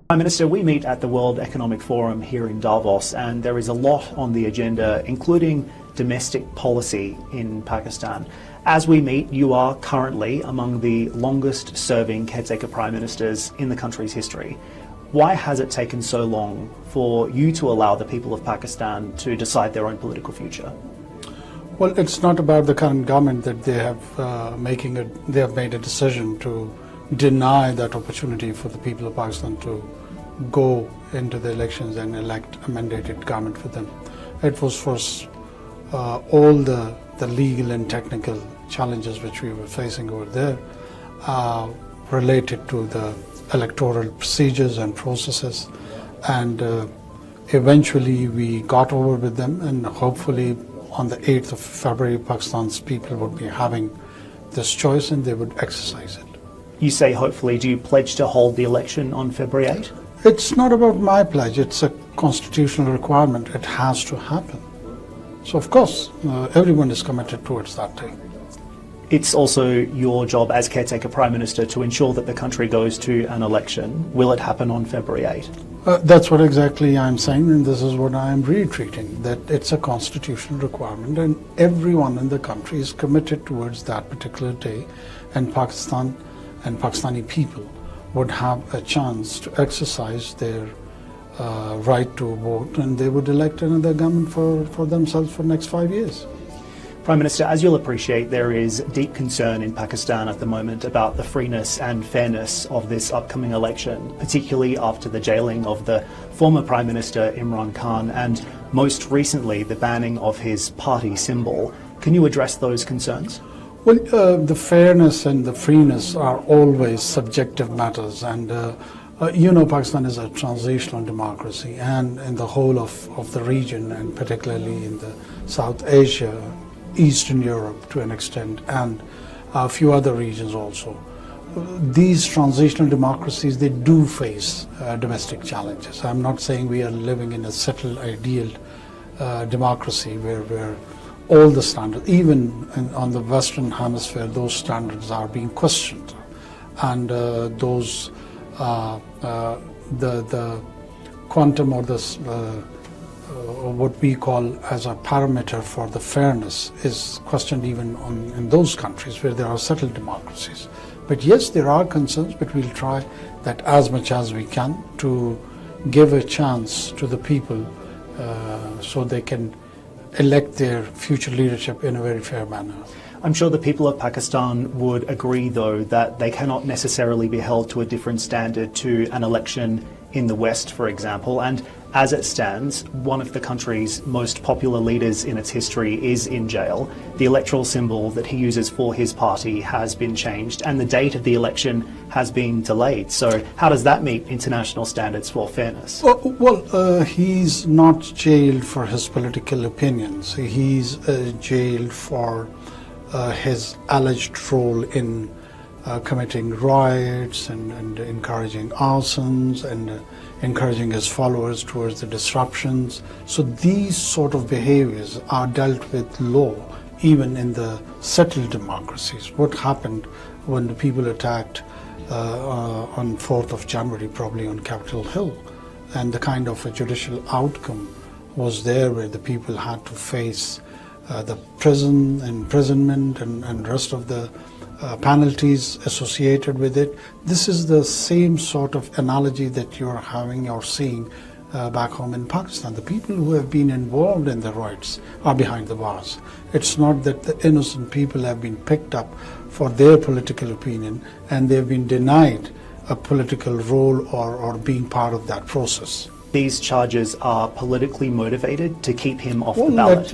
Prime Minister, we meet at the World Economic Forum here in Davos, and there is a lot on the agenda, including domestic policy in Pakistan. As we meet, you are currently among the longest serving caretaker prime ministers in the country's history. Why has it taken so long for you to allow the people of Pakistan to decide their own political future? Well, it's not about the current government that they have made a decision to deny that opportunity for the people of Pakistan to go into the elections and elect a mandated government for them. It was first all the legal and technical challenges which we were facing over there related to the electoral procedures and processes, and eventually we got over with them, and hopefully on the 8th of February Pakistan's people would be having this choice and they would exercise it. You say hopefully. Do you pledge to hold the election on February 8? It's not about my pledge, it's a constitutional requirement. It has to happen. So of course, everyone is committed towards that day. It's also your job as caretaker prime minister to ensure that the country goes to an election. Will it happen on February 8? That's what exactly I'm saying, and this is what I'm reiterating, that it's a constitutional requirement and everyone in the country is committed towards that particular day, and Pakistan and Pakistani people would have a chance to exercise their right to vote, and they would elect another government for themselves for the next 5 years. Prime Minister, as you'll appreciate, there is deep concern in Pakistan at the moment about the freeness and fairness of this upcoming election, particularly after the jailing of the former Prime Minister Imran Khan and most recently the banning of his party symbol. Can you address those concerns? Well, the fairness and the freeness are always subjective matters, and Pakistan is a transitional democracy, and in the whole of the region, and particularly in the South Asia, Eastern Europe to an extent, and a few other regions also. These transitional democracies, they do face domestic challenges. I'm not saying we are living in a settled, ideal democracy where all the standards, even on the Western Hemisphere, those standards are being questioned, and the quantum or what we call as a parameter for the fairness is questioned even in those countries where there are settled democracies. But yes, there are concerns, but we'll try that as much as we can to give a chance to the people so they can elect their future leadership in a very fair manner. I'm sure the people of Pakistan would agree, though, that they cannot necessarily be held to a different standard to an election in the West, for example, and as it stands, one of the country's most popular leaders in its history is in jail. The electoral symbol that he uses for his party has been changed, and the date of the election has been delayed. So how does that meet international standards for fairness? Well, he's not jailed for his political opinions. He's jailed for his alleged role in committing riots and encouraging arsons and encouraging his followers towards the disruptions. So these sort of behaviors are dealt with law even in the settled democracies. What happened when the people attacked on 4th of January, probably on Capitol Hill, and the kind of a judicial outcome was there where the people had to face the imprisonment and rest of the penalties associated with it. This is the same sort of analogy that you're having or seeing back home in Pakistan. The people who have been involved in the riots are behind the bars. It's not that the innocent people have been picked up for their political opinion and they've been denied a political role or being part of that process. These charges are politically motivated to keep him off the ballot.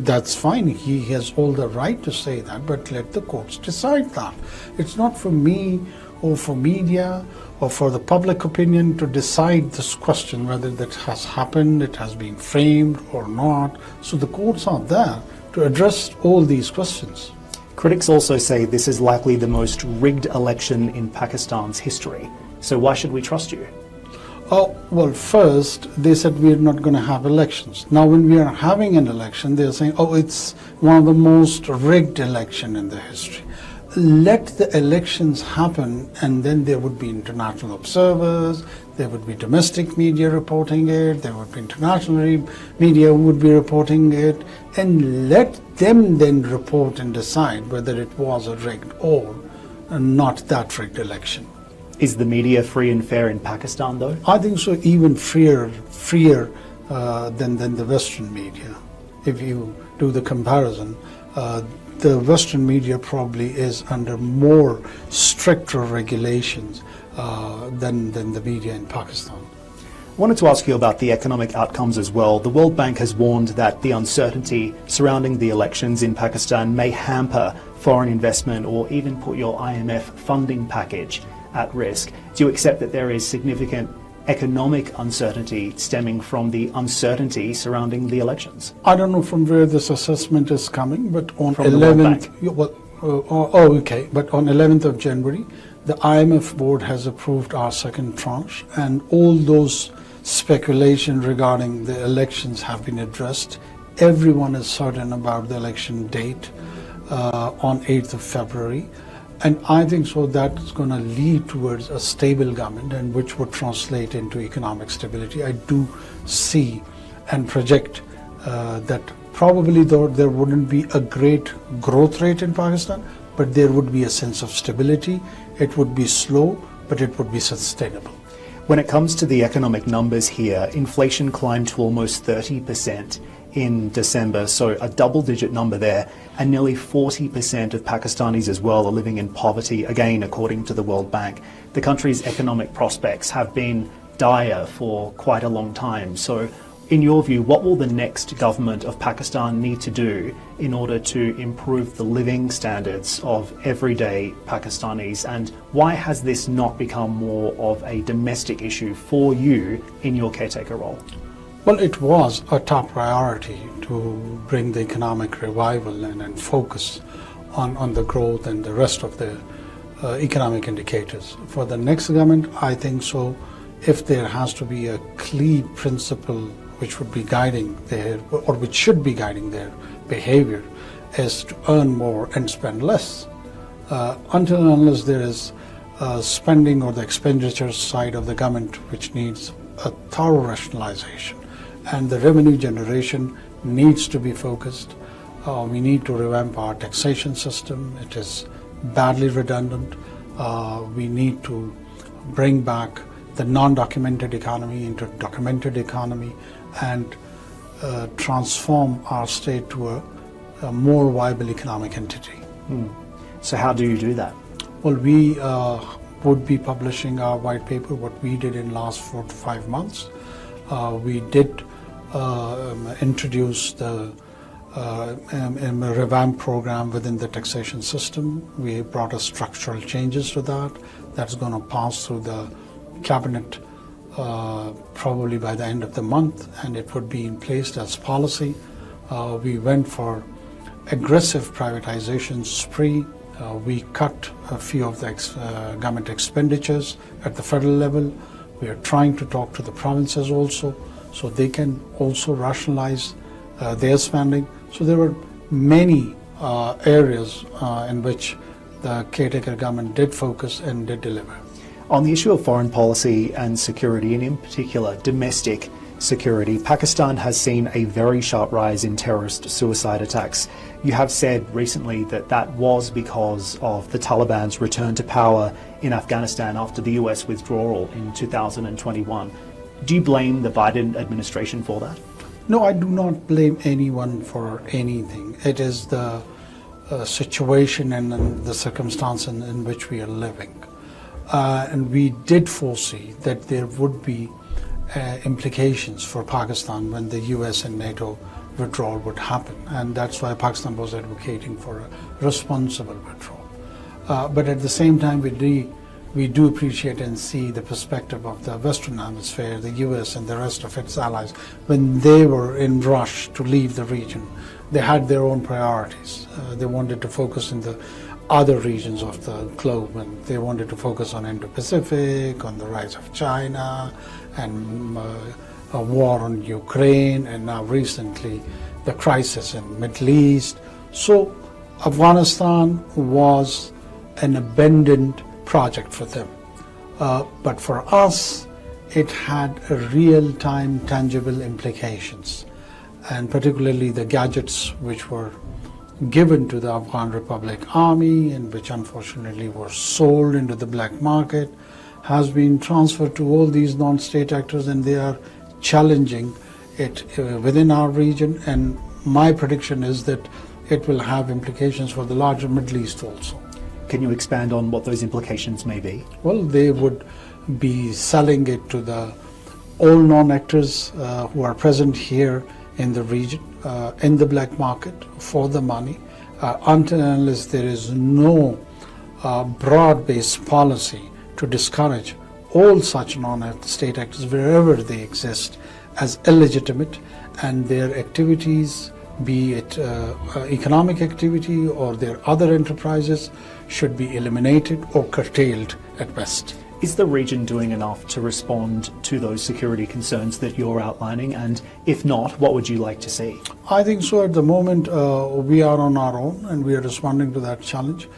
That's fine. He has all the right to say that, but let the courts decide that. It's not for me or for media or for the public opinion to decide this question, whether that has happened, it has been framed or not. So the courts are there to address all these questions. Critics also say this is likely the most rigged election in Pakistan's history. So why should we trust you? Oh, well, first, they said we're not going to have elections. Now, when we are having an election, they're saying, oh, it's one of the most rigged election in the history. let the elections happen, and then there would be international observers, there would be domestic media reporting it, there would be international media who would be reporting it, and let them then report and decide whether it was a rigged or not that rigged election. Is the media free and fair in Pakistan, though? I think so, even freer than the Western media. If you do the comparison, the Western media probably is under more stricter regulations than the media in Pakistan. I wanted to ask you about the economic outcomes as well. The World Bank has warned that the uncertainty surrounding the elections in Pakistan may hamper foreign investment or even put your IMF funding package at risk. Do you accept that there is significant economic uncertainty stemming from the uncertainty surrounding the elections? I don't know from where this assessment is coming, but on From the World 11th, Bank. But on 11th of January, the IMF board has approved our second tranche, and all those speculation regarding the elections have been addressed. Everyone is certain about the election date on 8th of February. And I think so that's going to lead towards a stable government, and which would translate into economic stability. I do see and project that probably though there wouldn't be a great growth rate in Pakistan, but there would be a sense of stability. It would be slow, but it would be sustainable. When it comes to the economic numbers here, inflation climbed to almost 30% in December, so a double-digit number there, and nearly 40% of Pakistanis as well are living in poverty, again according to the World Bank. The country's economic prospects have been dire for quite a long time. So in your view, what will the next government of Pakistan need to do in order to improve the living standards of everyday Pakistanis, and why has this not become more of a domestic issue for you in your caretaker role? Well, it was a top priority to bring the economic revival and focus on the growth and the rest of the economic indicators. For the next government, I think so, if there has to be a clear principle which would be guiding their, or which should be guiding their behavior, is to earn more and spend less. Until and unless there is spending or the expenditure side of the government which needs a thorough rationalization, and the revenue generation needs to be focused. We need to revamp our taxation system. It is badly redundant. We need to bring back the non-documented economy into documented economy, and transform our state to a more viable economic entity. So how do you do that? Well, we would be publishing our white paper, what we did in last 4 to 5 months. We did introduce the revamp program within the taxation system. We brought a structural changes to that. That's going to pass through the cabinet probably by the end of the month, and it would be in place as policy. We went for aggressive privatization spree. We cut a few of the government expenditures at the federal level. We are trying to talk to the provinces also, so they can also rationalize their spending. So there were many areas in which the caretaker government did focus and did deliver. On the issue of foreign policy and security, and in particular domestic security, Pakistan has seen a very sharp rise in terrorist suicide attacks. You have said recently that that was because of the Taliban's return to power in Afghanistan after the US withdrawal in 2021. Do you blame the Biden administration for that? No, I do not blame anyone for anything. It is the situation and the circumstance in which we are living. And we did foresee that there would be implications for Pakistan when the US and NATO withdrawal would happen, and that's why Pakistan was advocating for a responsible withdrawal. But at the same time, we do appreciate and see the perspective of the Western Hemisphere, the US and the rest of its allies. When they were in rush to leave the region, they had their own priorities. They wanted to focus in the other regions of the globe, and they wanted to focus on Indo-Pacific, on the rise of China, and a war on Ukraine, and now recently the crisis in Middle East. So Afghanistan was an abandoned project for them. But for us, it had a real-time tangible implications, and particularly the gadgets which were given to the Afghan Republic Army and which unfortunately were sold into the black market has been transferred to all these non-state actors, and they are challenging it within our region, and my prediction is that it will have implications for the larger Middle East also. Can you expand on what those implications may be? Well, they would be selling it to all non-actors who are present here in the region, in the black market for the money, until and unless there is no broad-based policy to discourage all such non-state actors wherever they exist as illegitimate, and their activities, be it economic activity or their other enterprises, should be eliminated or curtailed at best. Is the region doing enough to respond to those security concerns that you're outlining? And if not, what would you like to see? I think so. At the moment, we are on our own and we are responding to that challenge.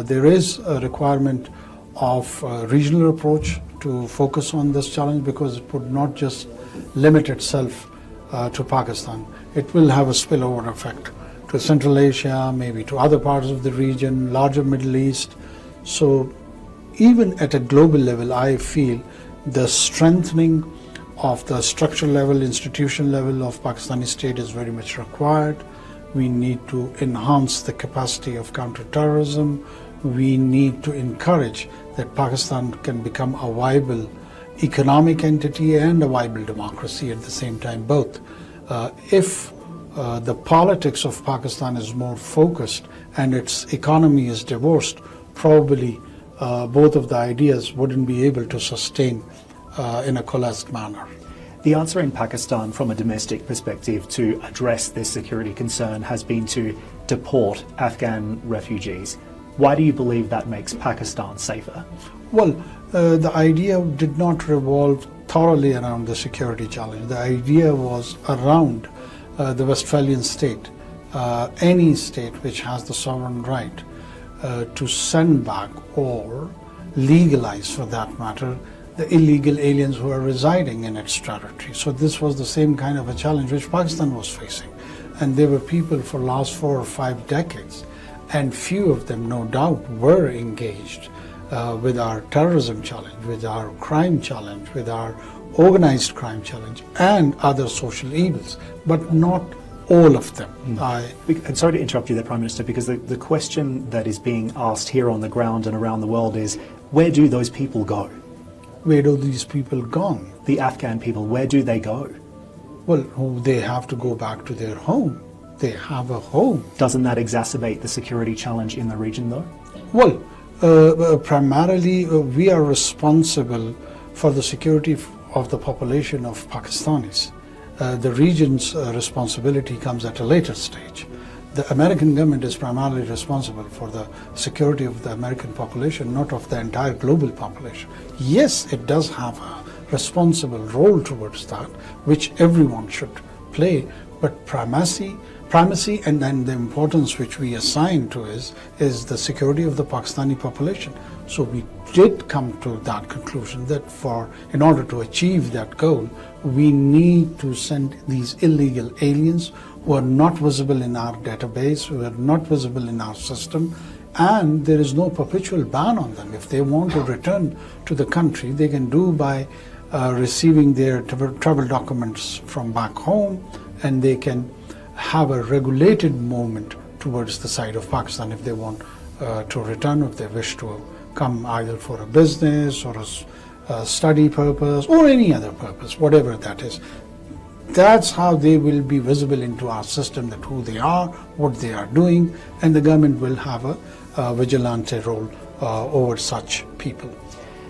There is a requirement of a regional approach to focus on this challenge, because it would not just limit itself to Pakistan. It will have a spillover effect to Central Asia, maybe to other parts of the region, larger Middle East. So even at a global level, I feel the strengthening of the structural level, institutional level of Pakistani state is very much required. We need to enhance the capacity of counter-terrorism. We need to encourage that Pakistan can become a viable economic entity and a viable democracy at the same time, both. If the politics of Pakistan is more focused and its economy is divorced, probably both of the ideas wouldn't be able to sustain in a coalesced manner. The answer in Pakistan from a domestic perspective to address this security concern has been to deport Afghan refugees. Why do you believe that makes Pakistan safer? Well, the idea did not revolve thoroughly around the security challenge. The idea was around the Westphalian state, any state which has the sovereign right to send back or legalize, for that matter, the illegal aliens who are residing in its territory. So this was the same kind of a challenge which Pakistan was facing. And there were people for the last 4 or 5 decades, and few of them, no doubt, were engaged with our terrorism challenge, with our crime challenge, with our organized crime challenge, and other social evils, but not all of them. I'm sorry to interrupt you there, Prime Minister, because the question that is being asked here on the ground and around the world is, where do those people go? Where do these people go? The Afghan people, where do they go? Well, they have to go back to their home. They have a home. Doesn't that exacerbate the security challenge in the region, though? Well, primarily we are responsible for the security of the population of Pakistanis. The region's responsibility comes at a later stage. The American government is primarily responsible for the security of the American population, not of the entire global population. Yes, it does have a responsible role towards that, which everyone should play, but primacy and then the importance which we assign to is the security of the Pakistani population. So we did come to that conclusion that in order to achieve that goal, we need to send these illegal aliens who are not visible in our database, who are not visible in our system, and there is no perpetual ban on them. If they want to return to the country, they can do by receiving their travel documents from back home, and they can have a regulated movement towards the side of Pakistan if they want to return, if they wish to come either for a business or a study purpose or any other purpose, whatever that is. That's how they will be visible into our system, that who they are, what they are doing, and the government will have a vigilante role over such people.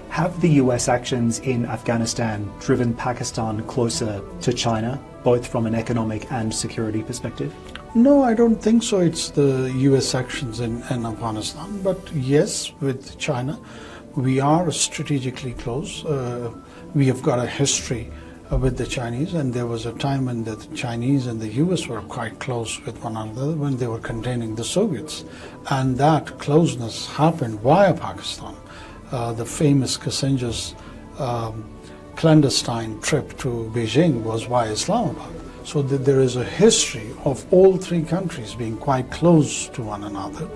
Have the US actions in Afghanistan driven Pakistan closer to China, both from an economic and security perspective? No, I don't think so. It's the US actions in Afghanistan. But yes, with China, we are strategically close. We have got a history with the Chinese, and there was a time when the Chinese and the US were quite close with one another when they were containing the Soviets. And that closeness happened via Pakistan. The famous Kissinger's clandestine trip to Beijing was via Islamabad. So there is a history of all three countries being quite close to one another.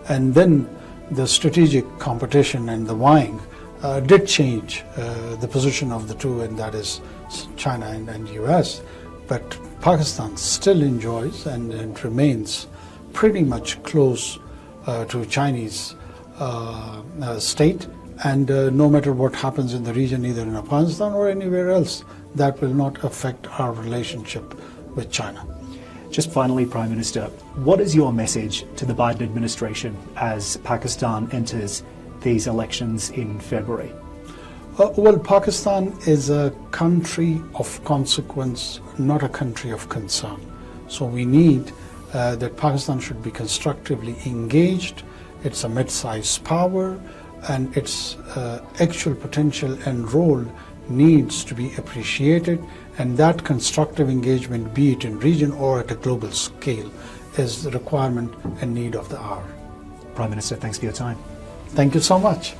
And then the strategic competition and the vying did change the position of the two, and that is China and US. But Pakistan still enjoys and remains pretty much close to Chinese state. And no matter what happens in the region, either in Afghanistan or anywhere else, that will not affect our relationship with China. Just finally, Prime Minister, what is your message to the Biden administration as Pakistan enters these elections in February? Well, Pakistan is a country of consequence, not a country of concern. So we need that Pakistan should be constructively engaged. It's a mid-sized power, and its actual potential and role needs to be appreciated, and that constructive engagement, be it in region or at a global scale, is the requirement and need of the hour. Prime Minister, thanks for your time. Thank you so much.